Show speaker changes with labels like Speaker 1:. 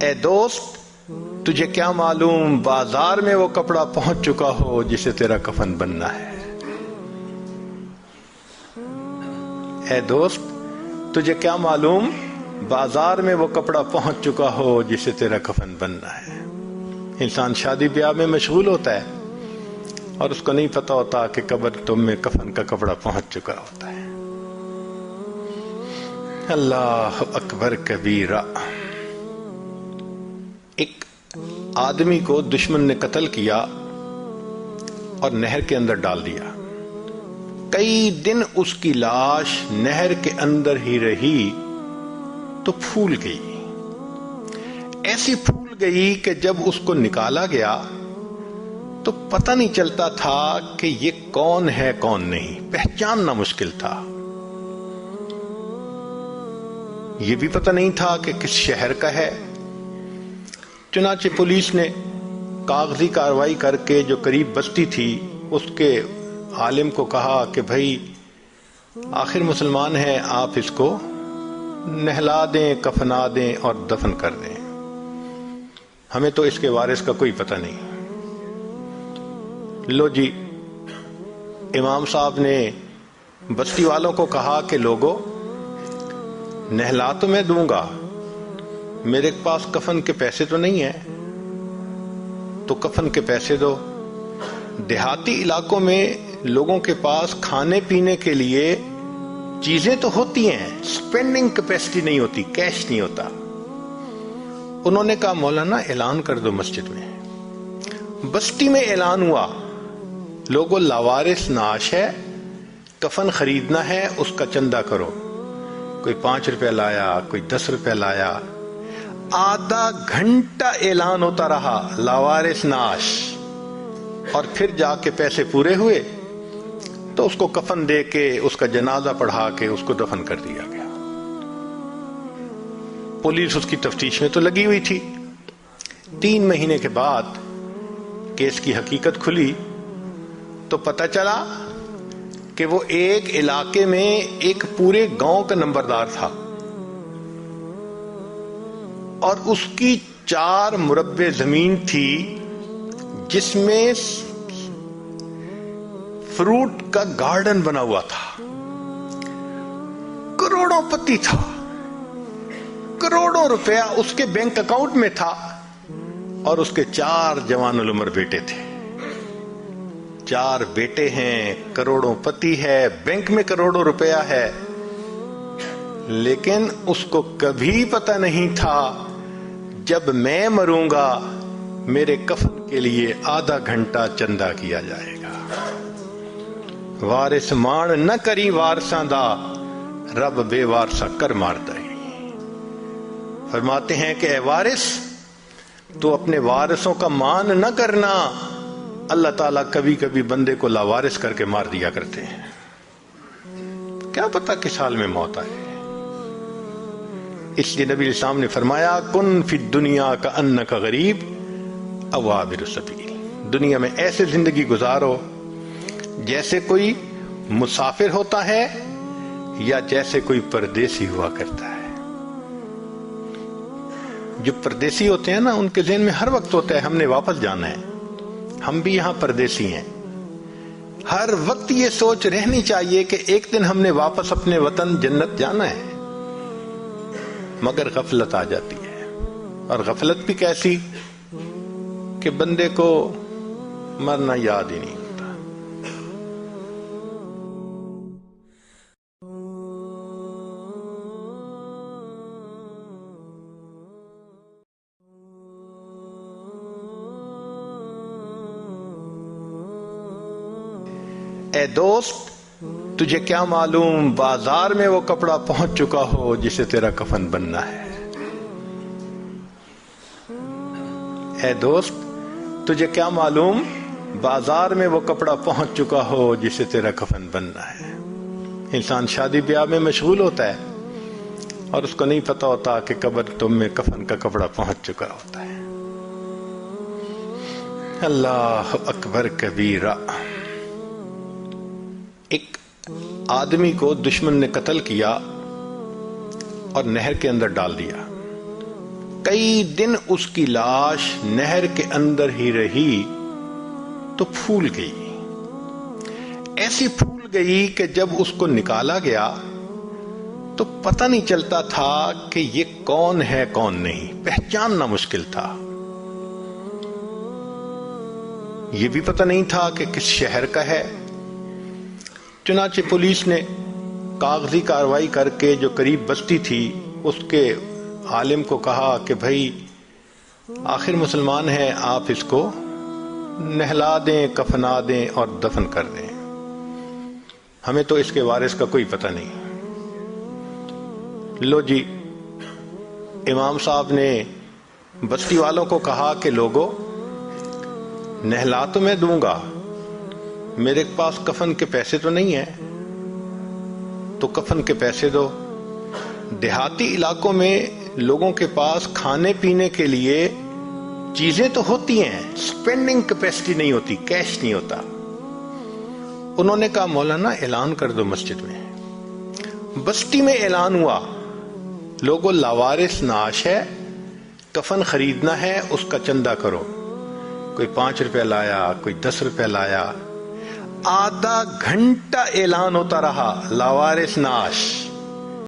Speaker 1: اے دوست تجھے کیا معلوم بازار میں وہ کپڑا پہنچ چکا ہو جسے تیرا کفن بننا ہے. اے دوست تجھے کیا معلوم بازار میں وہ کپڑا پہنچ چکا ہو جسے تیرا کفن بننا ہے. انسان شادی بیاہ میں مشغول ہوتا ہے اور اس کو نہیں پتا ہوتا کہ قبر تم میں کفن کا کپڑا پہنچ چکا ہوتا ہے. اللہ اکبر کبیرہ. ایک آدمی کو دشمن نے قتل کیا اور نہر کے اندر ڈال دیا. کئی دن اس کی لاش نہر کے اندر ہی رہی تو پھول گئی. ایسی پھول گئی کہ جب اس کو نکالا گیا تو پتہ نہیں چلتا تھا کہ یہ کون ہے کون نہیں. پہچاننا مشکل تھا. یہ بھی پتہ نہیں تھا کہ کس شہر کا ہے. چنانچہ پولیس نے کاغذی کارروائی کر کے جو قریب بستی تھی اس کے عالم کو کہا کہ بھائی آخر مسلمان ہے، آپ اس کو نہلا دیں، کفنا دیں اور دفن کر دیں، ہمیں تو اس کے وارث کا کوئی پتہ نہیں. لو جی، امام صاحب نے بستی والوں کو کہا کہ لوگوں نہلا تو میں دوں گا، میرے پاس کفن کے پیسے تو نہیں ہیں، تو کفن کے پیسے دو. دیہاتی علاقوں میں لوگوں کے پاس کھانے پینے کے لیے چیزیں تو ہوتی ہیں، سپینڈنگ کیپیسٹی نہیں ہوتی، کیش نہیں ہوتا. انہوں نے کہا مولانا اعلان کر دو مسجد میں. بستی میں اعلان ہوا، لوگوں لاوارث نعش ہے، کفن خریدنا ہے، اس کا چندہ کرو. کوئی 5 روپے لایا، کوئی 10 روپے لایا. آدھا گھنٹہ اعلان ہوتا رہا لاوارث نعش، اور پھر جا کے پیسے پورے ہوئے تو اس کو کفن دے کے اس کا جنازہ پڑھا کے اس کو دفن کر دیا گیا. پولیس اس کی تفتیش میں تو لگی ہوئی تھی. 3 مہینے کے بعد کیس کی حقیقت کھلی تو پتہ چلا کہ وہ ایک علاقے میں ایک پورے گاؤں کا نمبردار تھا اور اس کی 4 مربع زمین تھی جس میں فروٹ کا گارڈن بنا ہوا تھا. کروڑوں پتی تھا، کروڑوں روپیہ اس کے بینک اکاؤنٹ میں تھا، اور اس کے 4 جوان العمر بیٹے تھے. 4 بیٹے ہیں، کروڑوں پتی ہے، بینک میں کروڑوں روپیہ ہے. لیکن اس کو کبھی پتہ نہیں تھا جب میں مروں گا میرے کفن کے لیے آدھا گھنٹہ چندہ کیا جائے گا. وارث مان نہ کری وارثاں دا، رب بے وارثہ کر مارتا ہے. فرماتے ہیں کہ اے وارث تو اپنے وارثوں کا مان نہ کرنا، اللہ تعالیٰ کبھی کبھی بندے کو لاوارث کر کے مار دیا کرتے ہیں. کیا پتہ کس حال میں موت آئے. اس لیے نبی علیہ السلام نے فرمایا کن فی الدنیا کأنک غریب او عابر السبیل. دنیا میں ایسے زندگی گزارو جیسے کوئی مسافر ہوتا ہے یا جیسے کوئی پردیسی ہوا کرتا ہے. جو پردیسی ہوتے ہیں نا ان کے ذہن میں ہر وقت ہوتا ہے ہم نے واپس جانا ہے. ہم بھی یہاں پردیسی ہیں. ہر وقت یہ سوچ رہنی چاہیے کہ ایک دن ہم نے واپس اپنے وطن جنت جانا ہے. مگر غفلت آ جاتی ہے، اور غفلت بھی کیسی کہ بندے کو مرنا یاد ہی نہیں ہوتا. اے دوست تجھے کیا معلوم بازار میں وہ کپڑا پہنچ چکا ہو جسے تیرا کفن بننا ہے. اے دوست تجھے کیا معلوم بازار میں وہ کپڑا پہنچ چکا ہو جسے تیرا کفن بننا ہے. انسان شادی بیاہ میں مشغول ہوتا ہے اور اس کو نہیں پتا ہوتا کہ قبر تم میں کفن کا کپڑا پہنچ چکا ہوتا ہے. اللہ اکبر کبیرہ. ایک آدمی کو دشمن نے قتل کیا اور نہر کے اندر ڈال دیا. کئی دن اس کی لاش نہر کے اندر ہی رہی تو پھول گئی، ایسی پھول گئی کہ جب اس کو نکالا گیا تو پتہ نہیں چلتا تھا کہ یہ کون ہے کون نہیں، پہچاننا مشکل تھا۔ یہ بھی پتہ نہیں تھا کہ کس شہر کا ہے۔ چنانچہ پولیس نے کاغذی کارروائی کر کے جو قریب بستی تھی اس کے عالم کو کہا کہ بھائی آخر مسلمان ہے، آپ اس کو نہلا دیں، کفنا دیں اور دفن کر دیں، ہمیں تو اس کے وارث کا کوئی پتہ نہیں۔ لو جی، امام صاحب نے بستی والوں کو کہا کہ لوگوں، نہلا تو میں دوں گا، میرے پاس کفن کے پیسے تو نہیں ہیں، تو کفن کے پیسے دو۔ دیہاتی علاقوں میں لوگوں کے پاس کھانے پینے کے لیے چیزیں تو ہوتی ہیں، سپینڈنگ کیپیسٹی نہیں ہوتی، کیش نہیں ہوتا۔ انہوں نے کہا مولانا اعلان کر دو مسجد میں۔ بستی میں اعلان ہوا، لوگوں لاوارث نعش ہے، کفن خریدنا ہے، اس کا چندہ کرو۔ کوئی 5 روپے لایا، کوئی 10 روپے لایا۔ آدھا گھنٹہ اعلان ہوتا رہا لاوارث نعش،